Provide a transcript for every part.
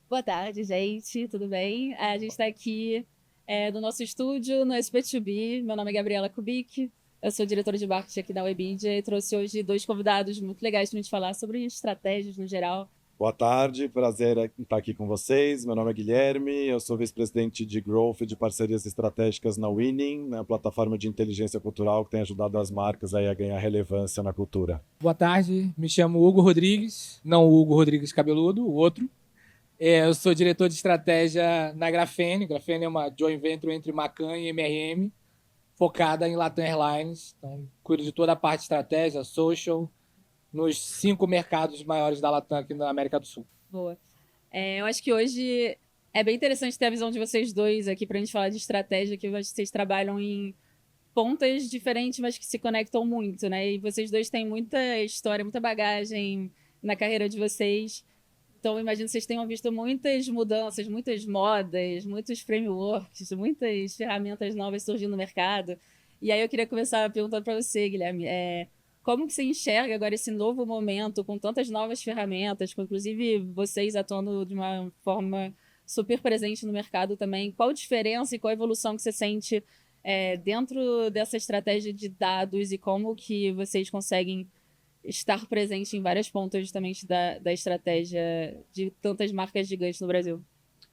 Boa tarde, gente, tudo bem? A gente está aqui no nosso estúdio, no SP2B. Meu nome é Gabriela Kubik, eu sou diretora de marketing aqui da Webidia e trouxe hoje dois convidados muito legais para a gente falar sobre estratégias no geral. Boa tarde, prazer em estar aqui com vocês. Meu nome é Guilherme, eu sou vice-presidente de Growth e de Parcerias Estratégicas na Winning, né, plataforma de inteligência cultural que tem ajudado as marcas aí a ganhar relevância na cultura. Boa tarde, me chamo Hugo Rodrigues, não o Hugo Rodrigues cabeludo, o outro. Eu sou diretor de estratégia na Grafene. Grafene é uma joint venture entre Macan e MRM, focada em Latam Airlines. Então, cuido de toda a parte de estratégia, social, nos 5 mercados maiores da Latam aqui na América do Sul. Boa. Eu acho que hoje é bem interessante ter a visão de vocês dois aqui para a gente falar de estratégia, que vocês trabalham em pontas diferentes, mas que se conectam muito, né? E vocês dois têm muita história, muita bagagem na carreira de vocês. Então, eu imagino que vocês tenham visto muitas mudanças, muitas modas, muitos frameworks, muitas ferramentas novas surgindo no mercado. E aí eu queria começar perguntando para você, Guilherme, como que você enxerga agora esse novo momento com tantas novas ferramentas, com inclusive vocês atuando de uma forma super presente no mercado também? Qual a diferença e qual a evolução que você sente dentro dessa estratégia de dados e como que vocês conseguem estar presente em várias pontas justamente da estratégia de tantas marcas gigantes no Brasil?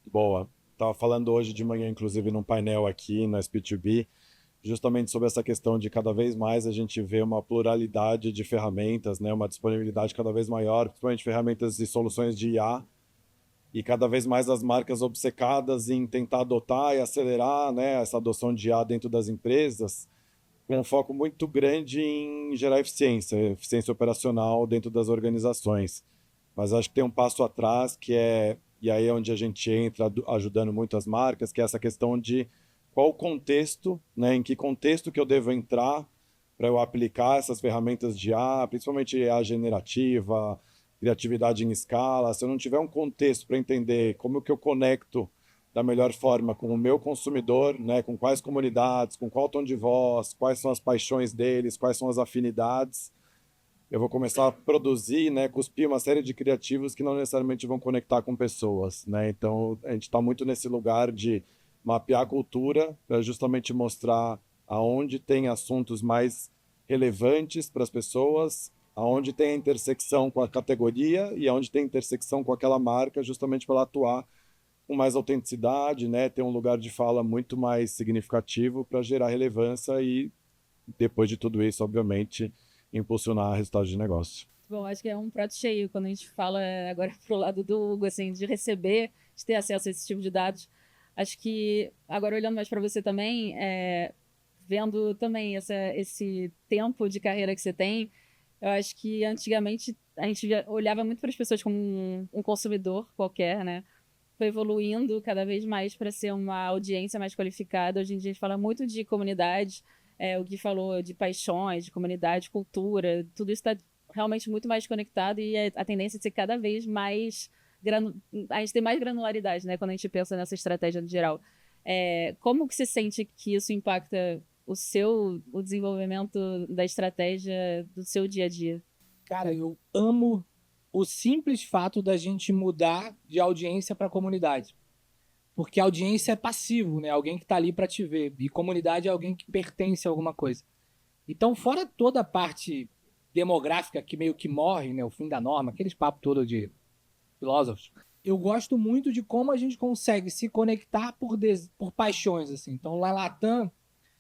Boa. Estava falando hoje de manhã, inclusive, num painel aqui na SP2B, justamente sobre essa questão de cada vez mais a gente vê uma pluralidade de ferramentas, né, uma disponibilidade cada vez maior, principalmente ferramentas e soluções de IA, e cada vez mais as marcas obcecadas em tentar adotar e acelerar, né, essa adoção de IA dentro das empresas, com um foco muito grande em gerar eficiência operacional dentro das organizações. Mas acho que tem um passo atrás que é, e aí é onde a gente entra ajudando muito as marcas, que é essa questão de qual o contexto, né, em que contexto que eu devo entrar para eu aplicar essas ferramentas de IA, principalmente IA generativa, criatividade em escala. Se eu não tiver um contexto para entender como que eu conecto da melhor forma com o meu consumidor, né, com quais comunidades, com qual tom de voz, quais são as paixões deles, quais são as afinidades, eu vou começar a produzir, né, cuspir uma série de criativos que não necessariamente vão conectar com pessoas, né? Então a gente está muito nesse lugar de mapear a cultura para justamente mostrar aonde tem assuntos mais relevantes para as pessoas, aonde tem a intersecção com a categoria e aonde tem intersecção com aquela marca, justamente para ela atuar com mais autenticidade, né? Ter um lugar de fala muito mais significativo para gerar relevância e, depois de tudo isso, obviamente, impulsionar resultados de negócio. Bom, acho que é um prato cheio quando a gente fala agora pro lado do Hugo, assim, de receber, de ter acesso a esse tipo de dados. Acho que, agora olhando mais para você também, vendo também esse tempo de carreira que você tem, eu acho que antigamente a gente olhava muito para as pessoas como um consumidor qualquer, né? Foi evoluindo cada vez mais para ser uma audiência mais qualificada. Hoje em dia a gente fala muito de comunidade, o que falou de paixões, de comunidade, cultura, tudo isso está realmente muito mais conectado e a tendência é ser cada vez mais a gente tem mais granularidade, né, quando a gente pensa nessa estratégia no geral. Como que você sente que isso impacta o desenvolvimento da estratégia do seu dia a dia? Cara, eu amo o simples fato da gente mudar de audiência para comunidade. Porque audiência é passivo, né? Alguém que está ali para te ver. E comunidade é alguém que pertence a alguma coisa. Então, fora toda a parte demográfica que meio que morre, né? O fim da norma, aqueles papos todos de filósofos. Eu gosto muito de como a gente consegue se conectar por paixões, assim. Então, lá na Latam,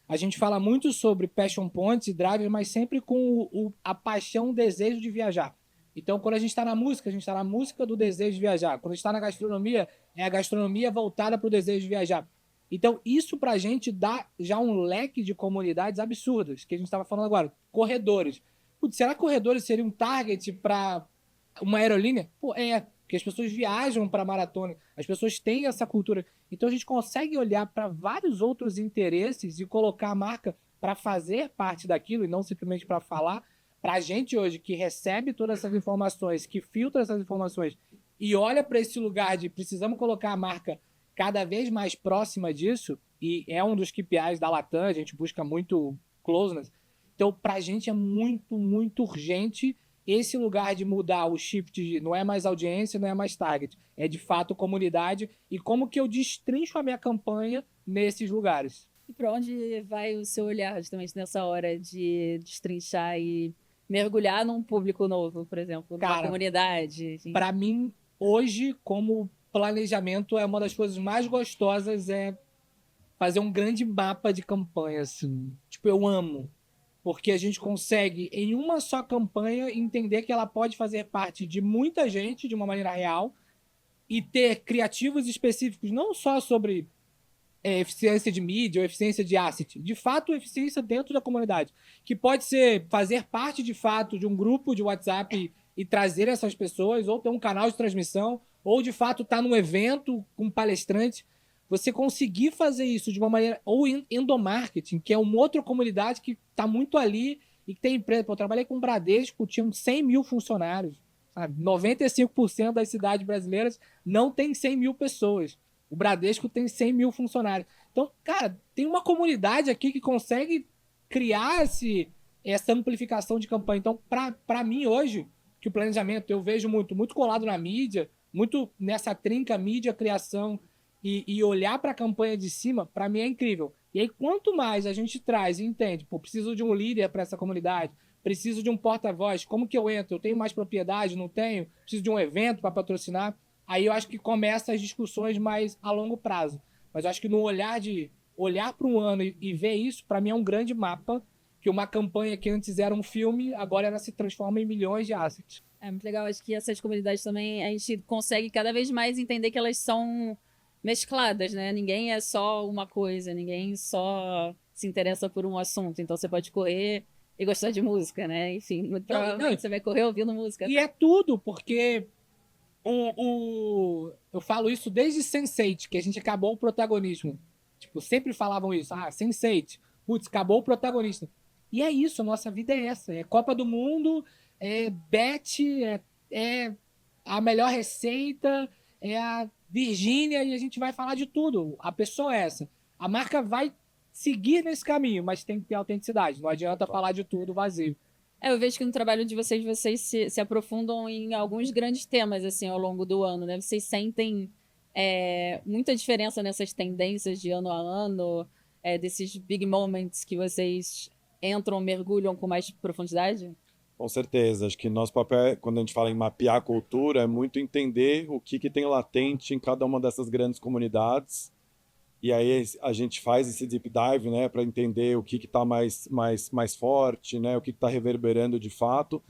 a gente fala muito sobre passion points e drivers, mas sempre com a paixão, o desejo de viajar. Então, quando a gente está na música, a gente está na música do desejo de viajar. Quando a gente está na gastronomia, é a gastronomia voltada para o desejo de viajar. Então, isso para a gente dá já um leque de comunidades absurdas, que a gente estava falando agora. Corredores. Putz, será que corredores seria um target para uma aerolínea? Pô, porque as pessoas viajam para maratona, as pessoas têm essa cultura. Então a gente consegue olhar para vários outros interesses e colocar a marca para fazer parte daquilo e não simplesmente para falar. Para a gente hoje que recebe todas essas informações, que filtra essas informações e olha para esse lugar de precisamos colocar a marca cada vez mais próxima disso, e é um dos KPIs da Latam, a gente busca muito closeness. Então, para a gente é muito, muito urgente esse lugar de mudar o shift de não é mais audiência, não é mais target, é de fato comunidade e como que eu destrincho a minha campanha nesses lugares. E para onde vai o seu olhar justamente nessa hora de destrinchar e mergulhar num público novo, por exemplo, numa Cara, comunidade? Enfim. Para mim, hoje, como planejamento, é uma das coisas mais gostosas é fazer um grande mapa de campanha, assim. Tipo, eu amo. Porque a gente consegue, em uma só campanha, entender que ela pode fazer parte de muita gente de uma maneira real e ter criativos específicos, não só sobre eficiência de mídia ou eficiência de asset, de fato eficiência dentro da comunidade, que pode ser fazer parte de fato de um grupo de WhatsApp e trazer essas pessoas, ou ter um canal de transmissão, ou de fato estar num evento com palestrantes. Você conseguir fazer isso de uma maneira, ou endomarketing, que é uma outra comunidade que está muito ali e que tem empresa. Eu trabalhei com o Bradesco, tinham 100 mil funcionários, sabe? 95% das cidades brasileiras não tem 100 mil pessoas. O Bradesco tem 100 mil funcionários. Então, cara, tem uma comunidade aqui que consegue criar essa amplificação de campanha. Então, para mim hoje, que o planejamento eu vejo muito colado na mídia, muito nessa trinca mídia, criação e olhar para a campanha de cima, para mim é incrível. E aí, quanto mais a gente traz e entende, pô, preciso de um líder para essa comunidade, preciso de um porta-voz, como que eu entro? Eu tenho mais propriedade? Não tenho? Preciso de um evento para patrocinar? Aí eu acho que começa as discussões mais a longo prazo. Mas eu acho que no olhar para um ano e ver isso, para mim é um grande mapa, que uma campanha que antes era um filme, agora ela se transforma em milhões de assets. É muito legal, acho que essas comunidades também, a gente consegue cada vez mais entender que elas são mescladas, né? Ninguém é só uma coisa, ninguém só se interessa por um assunto. Então você pode correr e gostar de música, né? Enfim, muito provavelmente você vai correr ouvindo música. E é tudo, porque eu falo isso desde Sense8, que a gente acabou o protagonismo. Tipo, sempre falavam isso. Ah, Sense8. Putz, acabou o protagonista. E é isso, a nossa vida é essa. É Copa do Mundo, é bet, é a melhor receita, é a Virgínia, e a gente vai falar de tudo. A pessoa é essa. A marca vai seguir nesse caminho, mas tem que ter autenticidade. Não adianta falar de tudo vazio. Eu vejo que no trabalho de vocês se aprofundam em alguns grandes temas, assim, ao longo do ano, né? Vocês sentem muita diferença nessas tendências de ano a ano, desses big moments que vocês entram, mergulham com mais profundidade? Com certeza. Acho que nosso papel, quando a gente fala em mapear a cultura, é muito entender o que tem latente em cada uma dessas grandes comunidades. E aí a gente faz esse deep dive, né, para entender o que está mais forte, né, o que está reverberando de fato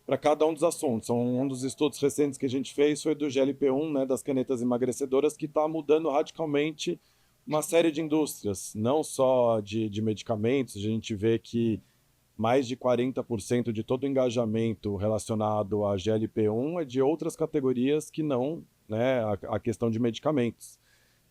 para cada um dos assuntos. Um dos estudos recentes que a gente fez foi do GLP-1, né, das canetas emagrecedoras, que está mudando radicalmente uma série de indústrias, não só de medicamentos. A gente vê que mais de 40% de todo o engajamento relacionado a GLP-1 é de outras categorias que não, né, a questão de medicamentos.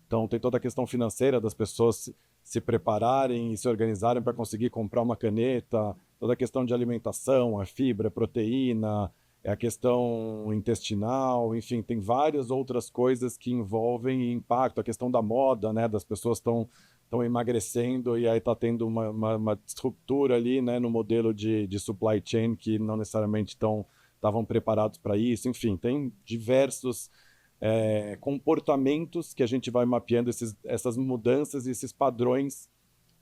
Então, tem toda a questão financeira das pessoas se prepararem e se organizarem para conseguir comprar uma caneta, toda a questão de alimentação, a fibra, a proteína, a questão intestinal, enfim, tem várias outras coisas que envolvem impacto, a questão da moda, né, das pessoas estão emagrecendo e aí está tendo uma disruptura ali, né, no modelo de supply chain que não necessariamente estavam preparados para isso. Enfim, tem diversos comportamentos que a gente vai mapeando essas mudanças e esses padrões,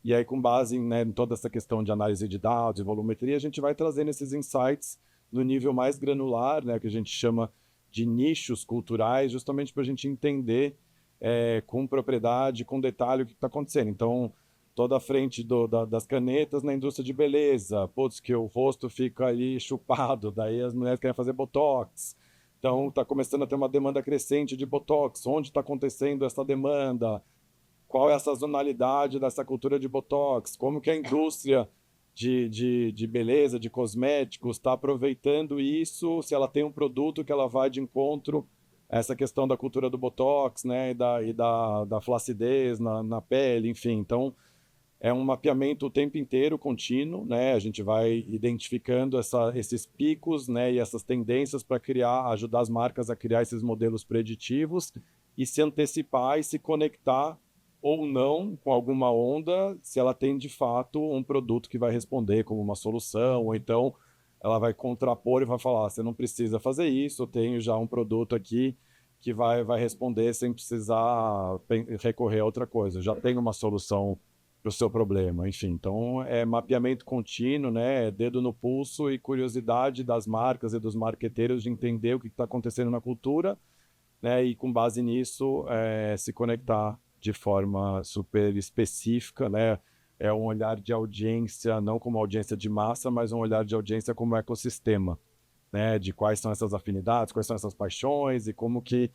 e aí com base, né, em toda essa questão de análise de dados e volumetria, a gente vai trazendo esses insights no nível mais granular, né, que a gente chama de nichos culturais, justamente para a gente entender com propriedade, com detalhe o que está acontecendo. Então, toda a frente das canetas na indústria de beleza, putz, que o rosto fica ali chupado, daí as mulheres querem fazer botox. Então, está começando a ter uma demanda crescente de botox. Onde está acontecendo essa demanda? Qual é a sazonalidade dessa cultura de botox? Como que a indústria de beleza, de cosméticos, está aproveitando isso? Se ela tem um produto que ela vai de encontro essa questão da cultura do botox, né, e da flacidez na pele, enfim. Então, é um mapeamento o tempo inteiro, contínuo, né? A gente vai identificando esses picos, né, e essas tendências para ajudar as marcas a criar esses modelos preditivos e se antecipar e se conectar ou não com alguma onda, se ela tem de fato um produto que vai responder como uma solução, ou então ela vai contrapor e vai falar, você não precisa fazer isso, eu tenho já um produto aqui que vai responder sem precisar recorrer a outra coisa. Já tem uma solução para o seu problema, enfim. Então, é mapeamento contínuo, né? Dedo no pulso e curiosidade das marcas e dos marqueteiros de entender o que está acontecendo na cultura, né? E com base nisso, se conectar de forma super específica, né? É um olhar de audiência, não como audiência de massa, mas um olhar de audiência como ecossistema, né? De quais são essas afinidades, quais são essas paixões e como que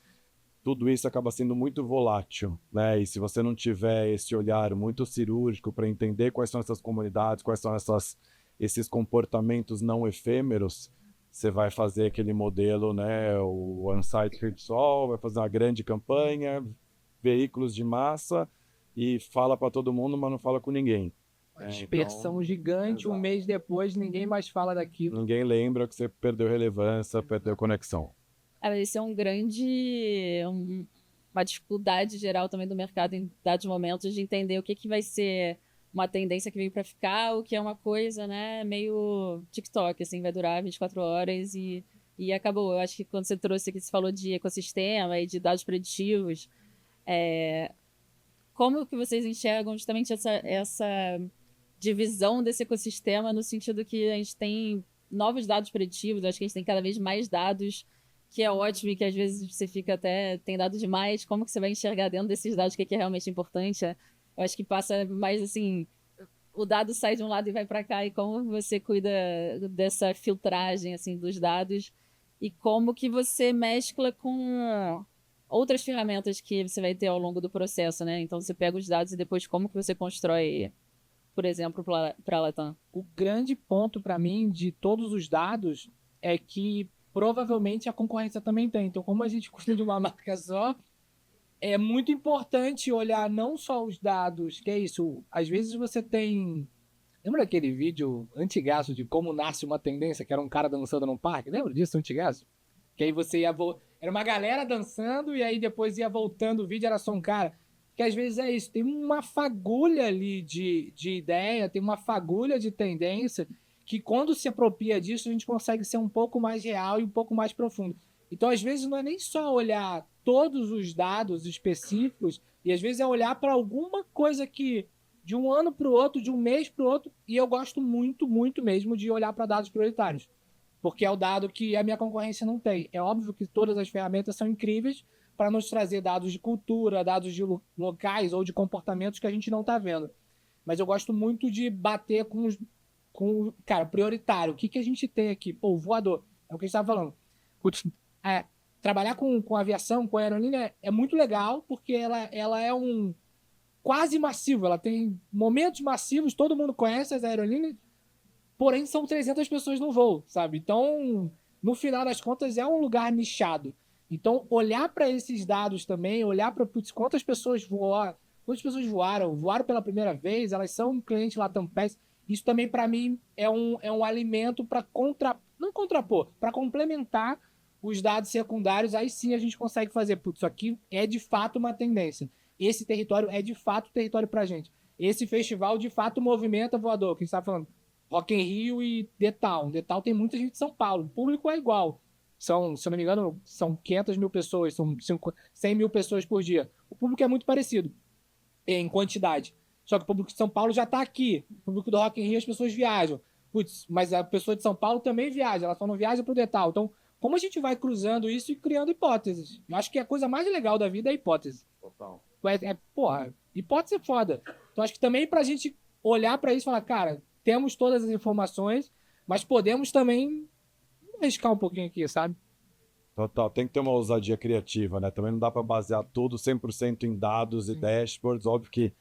tudo isso acaba sendo muito volátil, né? E se você não tiver esse olhar muito cirúrgico para entender quais são essas comunidades, quais são esses comportamentos não efêmeros, você vai fazer aquele modelo, né? O One Size Fits All, vai fazer uma grande campanha, veículos de massa e fala para todo mundo, mas não fala com ninguém. Uma dispersão gigante, um mês depois ninguém mais fala daquilo. Ninguém lembra que você perdeu relevância, perdeu conexão. Esse é uma dificuldade geral também do mercado em dados momentos de entender o que vai ser uma tendência que veio para ficar, o que é uma coisa, né, meio TikTok, assim, vai durar 24 horas e acabou. Eu acho que quando você trouxe aqui, você falou de ecossistema e de dados preditivos, como que vocês enxergam justamente essa divisão desse ecossistema no sentido que a gente tem novos dados preditivos, acho que a gente tem cada vez mais dados, que é ótimo e que às vezes você fica até, tem dados demais, como que você vai enxergar dentro desses dados o que é realmente importante? Eu acho que passa mais assim, o dado sai de um lado e vai para cá, e como você cuida dessa filtragem assim dos dados e como que você mescla com outras ferramentas que você vai ter ao longo do processo, né? Então você pega os dados e depois como que você constrói, por exemplo, para a Latam. O grande ponto para mim de todos os dados é que provavelmente a concorrência também tem. Então, como a gente cuida de uma marca só, é muito importante olhar não só os dados, que é isso, às vezes você tem... Lembra daquele vídeo antigaço de como nasce uma tendência, que era um cara dançando num parque? Lembra disso, antigaço? Que aí você ia... Era uma galera dançando e aí depois ia voltando o vídeo, era só um cara. Que às vezes é isso, tem uma fagulha ali de ideia, tem uma fagulha de tendência, que quando se apropria disso, a gente consegue ser um pouco mais real e um pouco mais profundo. Então, às vezes, não é nem só olhar todos os dados específicos, e às vezes é olhar para alguma coisa que, de um ano para o outro, de um mês para o outro, e eu gosto muito, muito mesmo de olhar para dados prioritários, porque é o dado que a minha concorrência não tem. É óbvio que todas as ferramentas são incríveis para nos trazer dados de cultura, dados de locais ou de comportamentos que a gente não está vendo. Mas eu gosto muito de bater com cara, prioritário. O que a gente tem aqui? Pô, o voador. É o que a gente estava falando. Trabalhar com aviação, com aerolínea, é muito legal, porque ela é um quase massivo. Ela tem momentos massivos, todo mundo conhece as aerolíneas, porém são 300 pessoas no voo, sabe? Então, no final das contas, é um lugar nichado. Então, olhar para esses dados também, olhar para quantas pessoas voaram pela primeira vez, elas são um cliente Latam Pass. Isso também, para mim, é um alimento para não contrapor, para complementar os dados secundários. Aí sim a gente consegue fazer, putz, isso aqui é de fato uma tendência. Esse território é de fato território para gente. Esse festival de fato movimenta voador, que a gente está falando. Rock in Rio e The Town. The Town tem muita gente de São Paulo. O público é igual. Se eu não me engano, são 500 mil pessoas, são 100 mil pessoas por dia. O público é muito parecido em quantidade. Só que o público de São Paulo já está aqui. O público do Rock in Rio, as pessoas viajam. Putz, mas a pessoa de São Paulo também viaja, ela só não viaja para o The Town. Então, como a gente vai cruzando isso e criando hipóteses? Eu acho que a coisa mais legal da vida é a hipótese. Total. Porra, hipótese é foda. Então, acho que também pra gente olhar para isso e falar, cara, temos todas as informações, mas podemos também arriscar um pouquinho aqui, sabe? Total, tem que ter uma ousadia criativa, né? Também não dá para basear tudo 100% em dados e dashboards. Óbvio que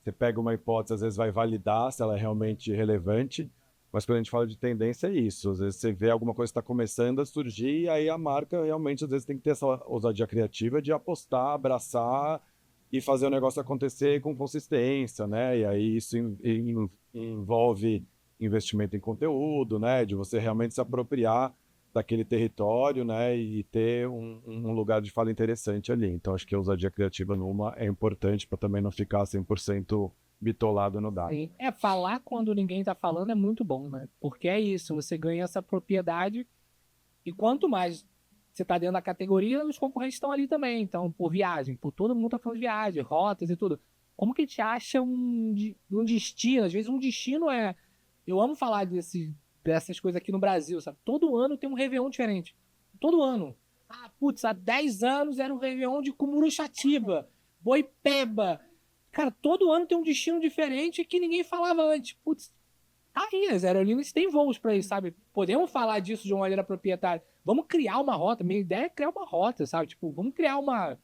você pega uma hipótese, às vezes vai validar se ela é realmente relevante, mas quando a gente fala de tendência é isso. Às vezes você vê alguma coisa que está começando a surgir e aí a marca realmente, às vezes, tem que ter essa ousadia criativa de apostar, abraçar e fazer o negócio acontecer com consistência, né? E aí isso envolve investimento em conteúdo, né? De você realmente se apropriar daquele território, né? E ter um lugar de fala interessante ali. Então, acho que a ousadia criativa numa é importante para também não ficar 100% bitolado no dado. Sim. Falar quando ninguém tá falando é muito bom, né? Porque é isso, você ganha essa propriedade e quanto mais você tá dentro da categoria, os concorrentes estão ali também. Então, por viagem, todo mundo tá falando de viagem, rotas e tudo. Como que te acha um destino? Às vezes um destino é... Eu amo falar dessas coisas aqui no Brasil, sabe? Todo ano tem um Réveillon diferente. Todo ano. Putz, há 10 anos era um Réveillon de Cumuruxatiba, Boipeba. Cara, todo ano tem um destino diferente que ninguém falava antes. Putz, tá aí, as aerolíneas têm voos pra isso, sabe? Podemos falar disso de uma maneira proprietária. Vamos criar uma rota. Minha ideia é criar uma rota, sabe? Tipo, vamos criar uma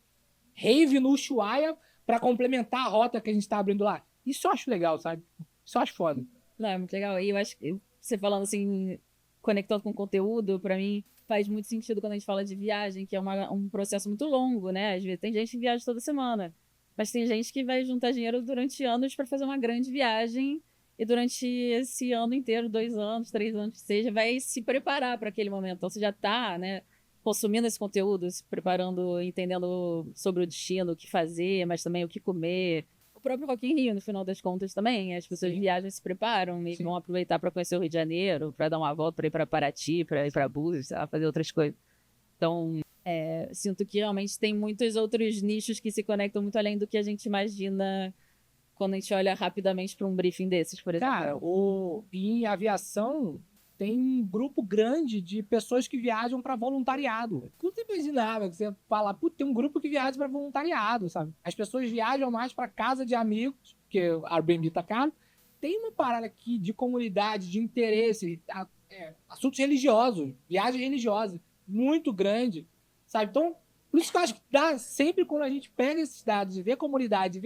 rave no Ushuaia pra complementar a rota que a gente tá abrindo lá. Isso eu acho legal, sabe? Isso eu acho foda. Não, é muito legal. E eu acho que você falando assim, conectando com conteúdo, pra mim faz muito sentido quando a gente fala de viagem, que é um processo muito longo, né? Às vezes tem gente que viaja toda semana, mas tem gente que vai juntar dinheiro durante anos para fazer uma grande viagem e durante esse ano inteiro, 2 anos, 3 anos, que seja, vai se preparar para aquele momento. Então você já tá, né, consumindo esse conteúdo, se preparando, entendendo sobre o destino, o que fazer, mas também o que comer. O próprio Rock in Rio, no final das contas, também. As pessoas viajam e se preparam e vão aproveitar para conhecer o Rio de Janeiro, para dar uma volta, para ir para Paraty, para ir para Búzios, fazer outras coisas. Então, sinto que realmente tem muitos outros nichos que se conectam muito além do que a gente imagina quando a gente olha rapidamente para um briefing desses, por exemplo. Cara, em aviação tem um grupo grande de pessoas que viajam para voluntariado. Tu não imaginava que você fala, putz, tem um grupo que viaja para voluntariado, sabe? As pessoas viajam mais para casa de amigos, porque o Airbnb tá caro. Tem uma parada aqui de comunidade, de interesse, assuntos religiosos, viagem religiosa, muito grande, sabe? Então, por isso que eu acho que dá sempre quando a gente pega esses dados e vê a comunidade,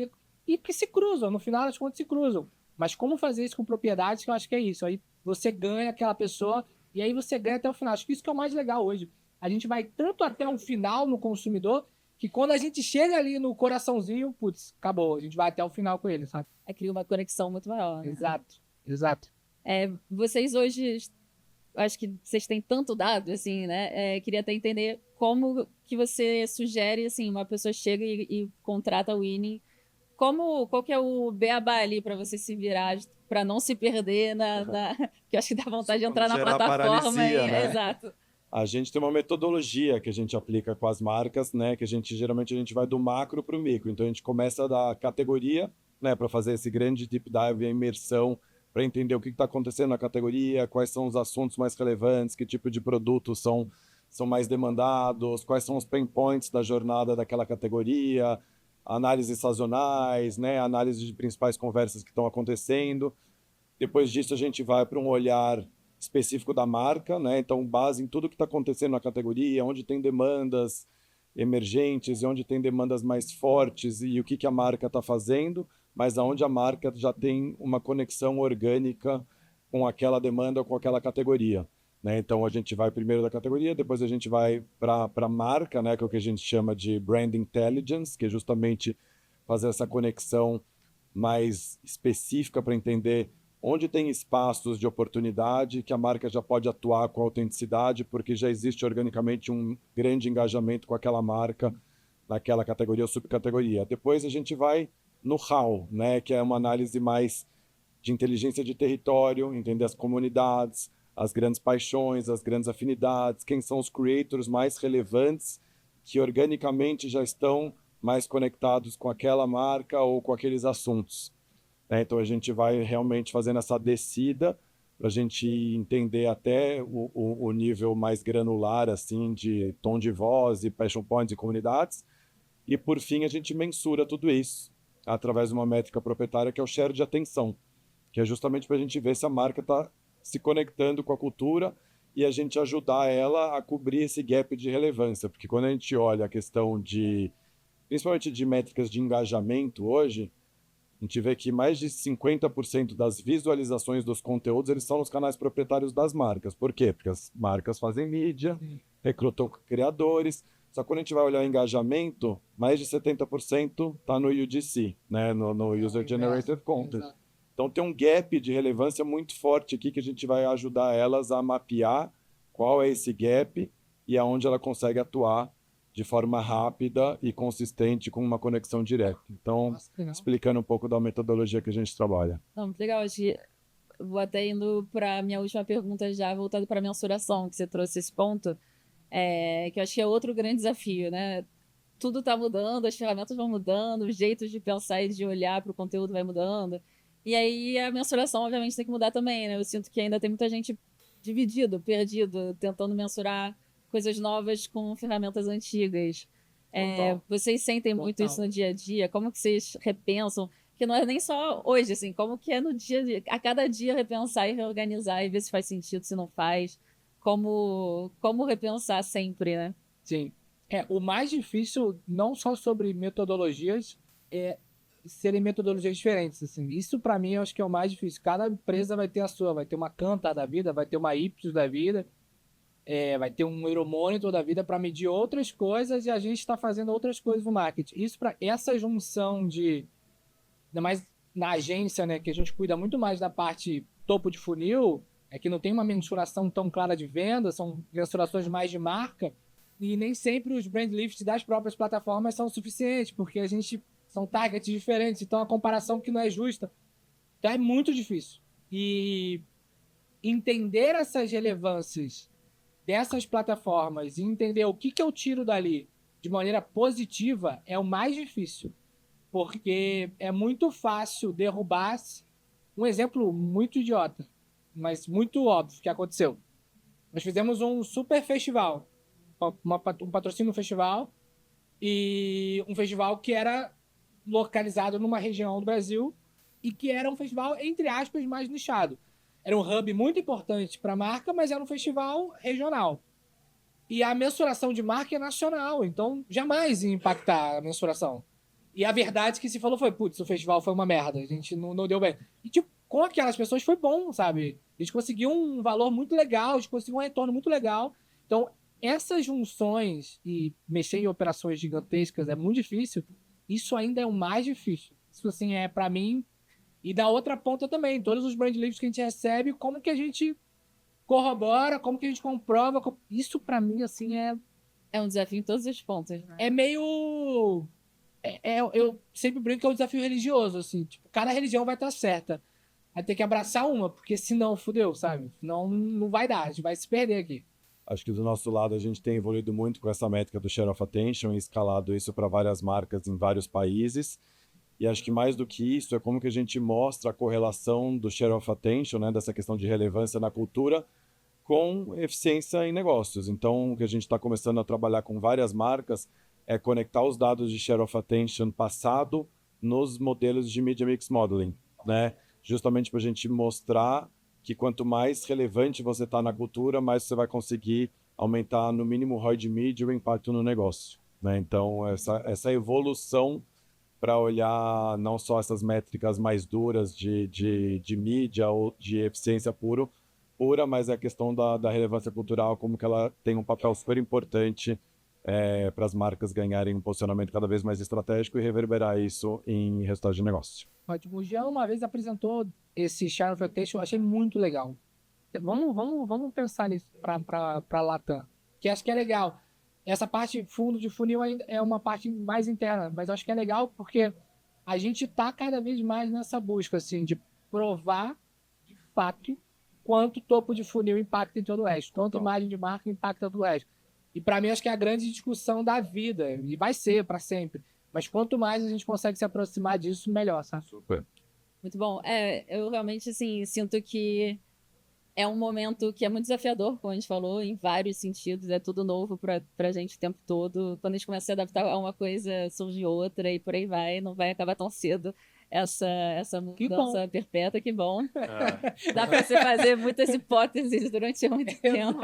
e que se cruzam, no final das contas se cruzam. Mas como fazer isso com propriedades, que eu acho que é isso. Aí você ganha aquela pessoa e aí você ganha até o final. Acho que isso que é o mais legal hoje. A gente vai tanto até o final no consumidor, que quando a gente chega ali no coraçãozinho, putz, acabou. A gente vai até o final com ele, sabe? Cria uma conexão muito maior. Né? Exato. Vocês hoje, acho que vocês têm tanto dado, assim, né? Queria até entender como que você sugere, assim, uma pessoa chega e contrata o Winning. Qual que é o beabá ali para você se virar, para não se perder que eu acho que dá vontade de entrar na plataforma. Paralisia, né? Exato. A gente tem uma metodologia que a gente aplica com as marcas, né? Que geralmente a gente vai do macro para o micro. Então a gente começa da categoria, né? Para fazer esse grande deep dive, a imersão, para entender o que está acontecendo na categoria, quais são os assuntos mais relevantes, que tipo de produtos são mais demandados, quais são os pain points da jornada daquela categoria, análises sazonais, né? Análise de principais conversas que estão acontecendo. Depois disso, a gente vai para um olhar específico da marca, né? Então, base em tudo que está acontecendo na categoria, onde tem demandas emergentes e onde tem demandas mais fortes e o que a marca está fazendo, mas aonde a marca já tem uma conexão orgânica com aquela demanda ou com aquela categoria. Né? Então, a gente vai primeiro da categoria, depois a gente vai para a marca, né? Que é o que a gente chama de Brand Intelligence, que é justamente fazer essa conexão mais específica para entender onde tem espaços de oportunidade que a marca já pode atuar com autenticidade, porque já existe organicamente um grande engajamento com aquela marca naquela categoria ou subcategoria. Depois a gente vai no how, né? Que é uma análise mais de inteligência de território, entender as comunidades, as grandes paixões, as grandes afinidades, quem são os creators mais relevantes que organicamente já estão mais conectados com aquela marca ou com aqueles assuntos. Então a gente vai realmente fazendo essa descida para a gente entender até o nível mais granular assim, de tom de voz e passion points e comunidades. E por fim a gente mensura tudo isso através de uma métrica proprietária que é o share de atenção, que é justamente para a gente ver se a marca está se conectando com a cultura e a gente ajudar ela a cobrir esse gap de relevância. Porque quando a gente olha a questão principalmente de métricas de engajamento hoje, a gente vê que mais de 50% das visualizações dos conteúdos eles são nos canais proprietários das marcas. Por quê? Porque as marcas fazem mídia, recrutam criadores. Só que quando a gente vai olhar o engajamento, mais de 70% está no UGC, né? no User Generated Content. Exato. Então tem um gap de relevância muito forte aqui que a gente vai ajudar elas a mapear qual é esse gap e aonde ela consegue atuar de forma rápida e consistente com uma conexão direta. Então, Nossa, legal. explicando um pouco da metodologia que a gente trabalha. Não, muito legal. Acho que vou até indo para minha última pergunta já, voltado para a mensuração, que você trouxe esse ponto, que eu acho que é outro grande desafio, né? Tudo está mudando, as ferramentas vão mudando, os jeitos de pensar e de olhar para o conteúdo vai mudando. E aí a mensuração, obviamente, tem que mudar também, né? Eu sinto que ainda tem muita gente dividido, perdido, tentando mensurar coisas novas com ferramentas antigas. Total. Vocês sentem muito Total. isso no dia a dia? Como que vocês repensam? Que não é nem só hoje, assim, como que é no dia a dia, a cada dia repensar e reorganizar e ver se faz sentido, se não faz. Como repensar sempre, né? Sim. O mais difícil, não só sobre metodologias, é serem metodologias diferentes. Assim. Isso, para mim, eu acho que é o mais difícil. Cada empresa vai ter a sua. Vai ter uma Kantar da vida, vai ter uma Ipsos da vida, vai ter um Euromonitor da vida para medir outras coisas e a gente está fazendo outras coisas no marketing. Isso para essa junção de... Ainda mais na agência, né, que a gente cuida muito mais da parte topo de funil, que não tem uma mensuração tão clara de venda, são mensurações mais de marca, e nem sempre os brand lifts das próprias plataformas são suficientes, porque a gente são targets diferentes, então a comparação que não é justa. Então é muito difícil. E entender essas relevâncias dessas plataformas e entender o que eu tiro dali de maneira positiva é o mais difícil. Porque é muito fácil derrubar um exemplo muito idiota, mas muito óbvio que aconteceu. Nós fizemos um super festival, um patrocínio no festival, e um festival que era localizado numa região do Brasil e que era um festival, entre aspas, mais nichado. Era um hub muito importante para a marca, mas era um festival regional. E a mensuração de marca é nacional, então jamais ia impactar a mensuração. E a verdade que se falou foi, putz, o festival foi uma merda, a gente não deu bem. E, tipo, com aquelas pessoas foi bom, sabe? A gente conseguiu um valor muito legal, a gente conseguiu um retorno muito legal. Então, essas junções e mexer em operações gigantescas é muito difícil. Isso ainda é o mais difícil. Isso, assim, é pra mim. E da outra ponta também, todos os brand leads que a gente recebe, como que a gente corrobora, como que a gente comprova. Isso, pra mim, assim, É um desafio em todos os pontos, né? é meio... eu sempre brinco que é um desafio religioso, assim. Tipo, cada religião vai estar certa. Vai ter que abraçar uma, porque senão fudeu, sabe? Senão não vai dar, a gente vai se perder aqui. Acho que do nosso lado a gente tem evoluído muito com essa métrica do Share of Attention e escalado isso para várias marcas em vários países. E acho que mais do que isso é como que a gente mostra a correlação do Share of Attention, né, dessa questão de relevância na cultura, com eficiência em negócios. Então, o que a gente está começando a trabalhar com várias marcas é conectar os dados de Share of Attention passado nos modelos de Media Mix Modeling, né? Justamente para a gente mostrar que quanto mais relevante você está na cultura, mais você vai conseguir aumentar no mínimo o ROI de mídia e o impacto no negócio, né? Então, essa evolução para olhar não só essas métricas mais duras de mídia ou de eficiência pura, mas é a questão da relevância cultural, como que ela tem um papel super importante para as marcas ganharem um posicionamento cada vez mais estratégico e reverberar isso em resultados de negócio. Ótimo. O Jean uma vez apresentou esse Share of Attention, eu achei muito legal. Vamos pensar nisso para Latam, que acho que é legal. Essa parte fundo de funil ainda é uma parte mais interna, mas eu acho que é legal porque a gente está cada vez mais nessa busca assim, de provar de fato quanto topo de funil impacta em todo o resto, quanto imagem de marca impacta todo o resto. E para mim acho que é a grande discussão da vida, e vai ser para sempre. Mas quanto mais a gente consegue se aproximar disso, melhor, sabe? Super. Muito bom. Eu realmente, assim, sinto que é um momento que é muito desafiador, como a gente falou, em vários sentidos. É tudo novo pra gente o tempo todo. Quando a gente começa a se adaptar a uma coisa, surge outra e por aí vai. Não vai acabar tão cedo essa mudança perpétua. Que bom. Dá pra você fazer muitas hipóteses durante muito tempo.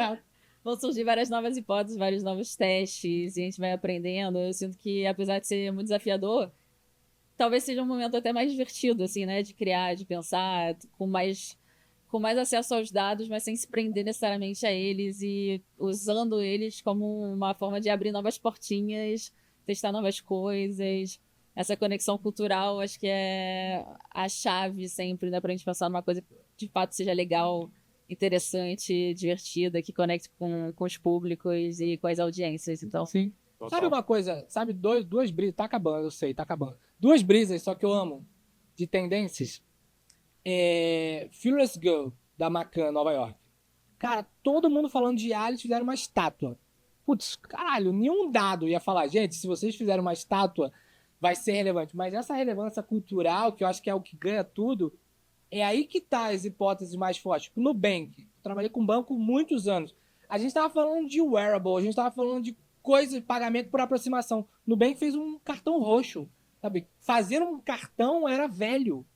Vão surgir várias novas hipóteses, vários novos testes, e a gente vai aprendendo. Eu sinto que, apesar de ser muito desafiador, talvez seja um momento até mais divertido, assim, né? De criar, de pensar, com mais acesso aos dados, mas sem se prender necessariamente a eles e usando eles como uma forma de abrir novas portinhas, testar novas coisas. Essa conexão cultural, acho que é a chave sempre, né? Pra gente pensar numa coisa que, de fato, seja legal, interessante, divertida, que conecte com os públicos e com as audiências. Então, Sim. Total. Sabe uma coisa? Sabe duas brisas? Tá acabando, eu sei, tá acabando. Duas brisas, só que eu amo, de tendências. Fearless Girl, da Macan, Nova York. Cara, todo mundo falando de Alice, fizeram uma estátua. Putz, caralho, nenhum dado ia falar, gente, se vocês fizerem uma estátua, vai ser relevante. Mas essa relevância cultural, que eu acho que é o que ganha tudo, é aí que tá as hipóteses mais fortes. Tipo, Nubank. Eu trabalhei com banco muitos anos. A gente tava falando de wearable, a gente tava falando de coisa, pagamento por aproximação. Nubank fez um cartão roxo, sabe? Fazer um cartão era velho.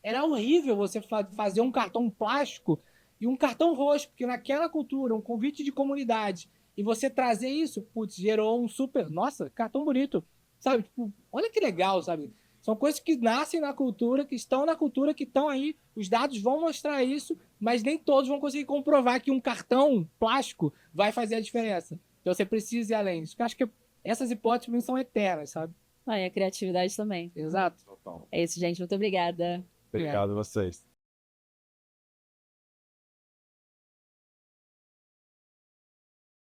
Era horrível você fazer um cartão plástico e um cartão roxo, porque naquela cultura, um convite de comunidade, e você trazer isso, putz, gerou um super... Nossa, cartão bonito, sabe? Tipo, olha que legal, sabe? São coisas que nascem na cultura, que estão na cultura, que estão aí. Os dados vão mostrar isso, mas nem todos vão conseguir comprovar que um cartão plástico vai fazer a diferença. Então você precisa ir além. Eu acho que essas hipóteses são eternas, sabe? Ah, e a criatividade também. Exato. Total. É isso, gente. Muito obrigada. Obrigado a vocês.